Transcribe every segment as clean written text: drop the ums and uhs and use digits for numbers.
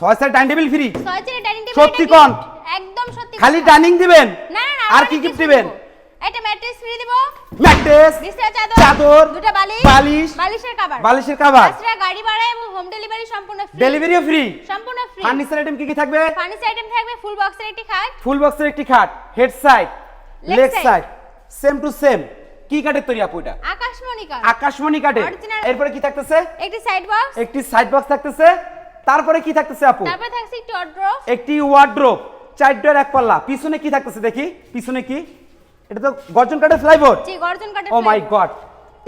6 chair dining table free 6 chair dining table সত্যি কোন একদম সত্যি খালি ডাইনিং দিবেন না না আর কি গিফট দিবেন একটা ম্যাট্রেস ফ্রি দিব ম্যাট্রেস বিছানা চাদর দুটো বালিশের কভার তাছাড়া গাড়ি ভাড়া এবং হোম ডেলিভারি সম্পূর্ণ ফ্রি ডেলিভারিও ফ্রি সম্পূর্ণ ফ্রি ফার্নিচার আইটেম কি কি থাকবে ফার্নিচার আইটেম থাকবে ফুল বক্সের একটি খাট head side Leg leg side। Side same to same কি কাঠের তৈরি আপু এটা আকাশমণি কাঠের Original। এরপরে কি থাকতেছে একটি সাইড বক্স থাকতেছে তারপরে কি থাকতেছে আপু তারপর থাকছে একটি ওয়ার্ড্রোব একটি ওয়ার্ড্রোব 4 ডোর এক পাল্লা পিছনে কি থাকতেছে দেখি পিছনে কি এটা তো গর্জন কাঠের ফ্লাইবোর্ড জি গর্জন কাঠের ও মাই গড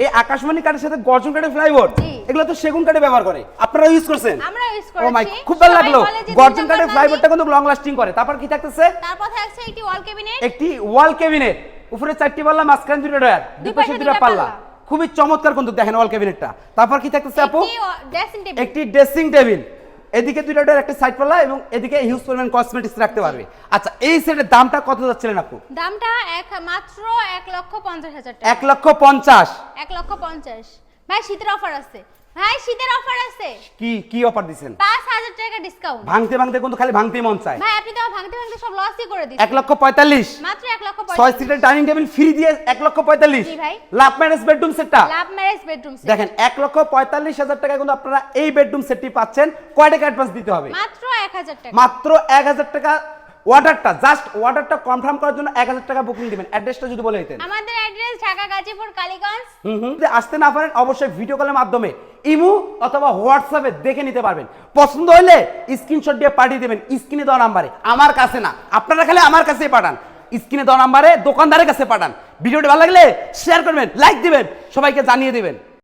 এই আকাশমণি কাঠের সাথে গর্জন কাঠের ফ্লাইবোর্ড জি। এগুলো তো সেগুন কাঠে ব্যবহার করে আপনারা ইউজ করছেন আমরা ইউজ ও মাই করেছি খুব ভালো লাগলো সবাই বলে যে গর্জন 2 কাঠের নাম্বার ফ্লাইবোর্ডটা দামি। কিন্তু লং লাস্টিং করে তারপর কি থাকতেছে তারপর থাকছে একটি একটি ওয়াল ক্যাবিনেট উপরে 4টি পাল্লা মাঝখানে 2টা ডয়ার দুই পাশে 2টা পাল্লা খুবই চমৎকার কিন্তু দেখেন ওয়াল ক্যাবিনেটটা তারপর কি থাকতেছে আপু একটি ড্রেসিং টেবিল এদিকে 2টা ডয়ার একটা সাইড পাল্লা এবং এদিকে হিউজ পরিমাণ কসমেটিক্স রাখতে পারবে আচ্ছা এই সেটের দামটা কত যাচ্ছিলেন আপু দামটা মাত্র 1,50,000 টাকা 1,50,000 1,50,000 ভাই শীতের অফার আছে কি অফার দিবেন 5,000 টাকা ডিসকাউন্ট ভাঙতে ভাঙতে কিন্তু খালি ভাঙতেই মন চায় ভাই আপনি তো ভাঙতে সব লসই করে দিচ্ছেন 1,45,000 মাত্র 6 সিটের ডাইনিং টেবিল ফ্রি দিয়ে 1,45,000 জি ভাই। লাভ ম্যারেজ বেডরুম সেটটা লাভ ম্যারেজ বেডরুম সেট দেখেন 1,45,000 টাকা কিন্তু আপনারা এই বেডরুম সেটটি পাচ্ছেন কয় টাকা অ্যাডভান্স দিতে হবে মাত্র 1,000 টাকা মাত্র 1,000 টাকা অর্ডারটা কনফার্ম করার জন্য 1,000 টাকা বুকিং দিবেন অ্যাড্রেসটা যদি বলে দিতেন আমাদের অ্যাড্রেস ঢাকা গাজীপুর কালীগঞ্জ যদি আসতে না পারেন অবশ্যই ভিডিও কলের মাধ্যমে ইমো অথবা হোয়াটসঅ্যাপে দেখে নিতে পারবেন পছন্দ হলে স্ক্রিনশট দিয়ে পাঠিয়ে দেবেন স্ক্রিনে দেওয়া নাম্বারে আমার কাছে না আপনারা খালি আমার কাছেই পাঠান স্ক্রিনে দেওয়া নাম্বারে দোকানদারের কাছে পাঠান ভিডিওটি ভালো লাগলে শেয়ার করবেন লাইক দিবেন সবাইকে জানিয়ে দিবেন